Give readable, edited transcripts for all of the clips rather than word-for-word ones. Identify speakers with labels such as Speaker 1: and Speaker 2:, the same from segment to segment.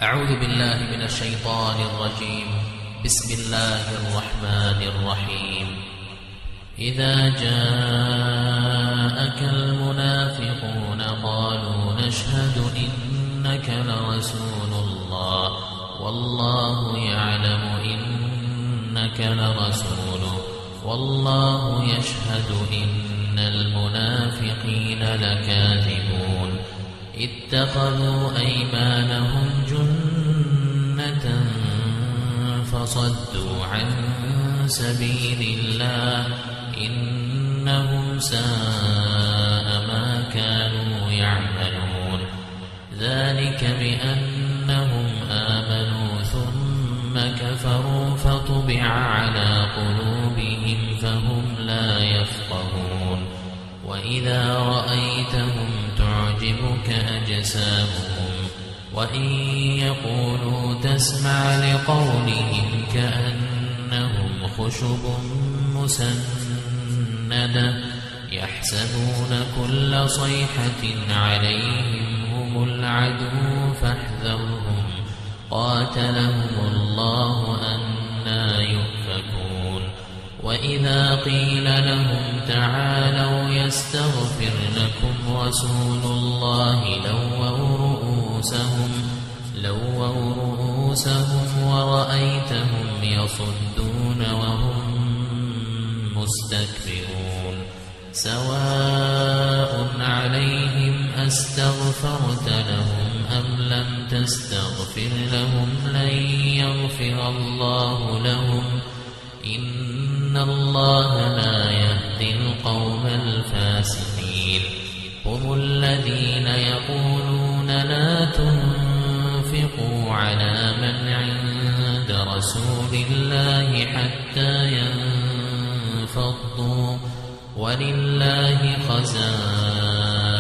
Speaker 1: أعوذ بالله من الشيطان الرجيم. بسم الله الرحمن الرحيم. إذا جاءك المنافقون قالوا نشهد إنك لرسول الله والله يعلم إنك لرسوله والله يشهد إن المنافقين لكاذبون. اتخذوا أيمانهم جنة فصدوا عن سبيل الله إنهم ساء ما كانوا يعملون. ذلك بأنهم آمنوا ثم كفروا فطبع على قلوبهم فهم لا يفقهون. وإذا رأيتهم تعجبك أجسامهم وإن يقولوا تسمع لقولهم كأنهم خشب مسندة يحسبون كل صيحة عليهم هم العدو فاحذرهم قاتلهم الله أنى يؤفكون. وإذا قيل لهم تعالوا يستغفر لكم رسول الله لووا رؤوسهم ورأيتهم يصدون وهم مستكبرون. سواء عليهم أستغفرت لهم أم لم تستغفر لهم لن يغفر الله لهم إن الله لا يهدي القوم الفاسقين. هم الذين يقولون لا تنفقوا على من عند رسول الله حتى ينفضوا ولله خزائن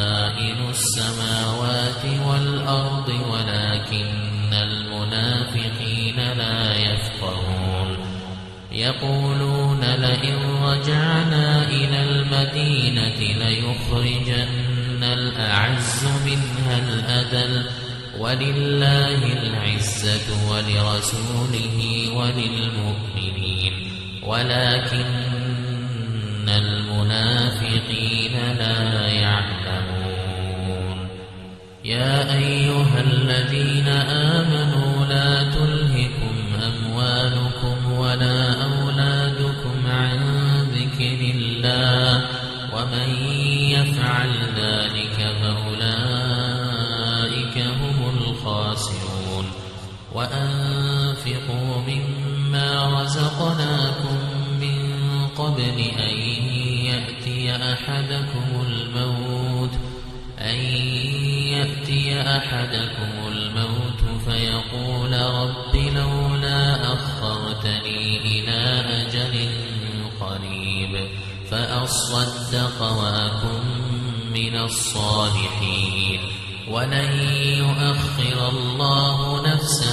Speaker 1: السماوات والأرض ولكن المنافقين لا يفقهون. يقولون لئن رجعنا إلى المدينة ليخرجن الأعز منها الأذل ولله العزة ولرسوله وللمؤمنين ولكن المنافقين لا يعلمون. يا أيها الذين آمنوا لا تلهكم أموالكم ولا أولادكم عن ذكر الله ومن يفعل ذلك فأولئك هم الخاسرون. وأنفقوا مما رزقناكم من قبل أن يأتي أحدكم الموت فيقول رب لولا أخرتني إلى أجل قريب فأصدق وأكن من الصالحين ولن يؤخر الله نفسا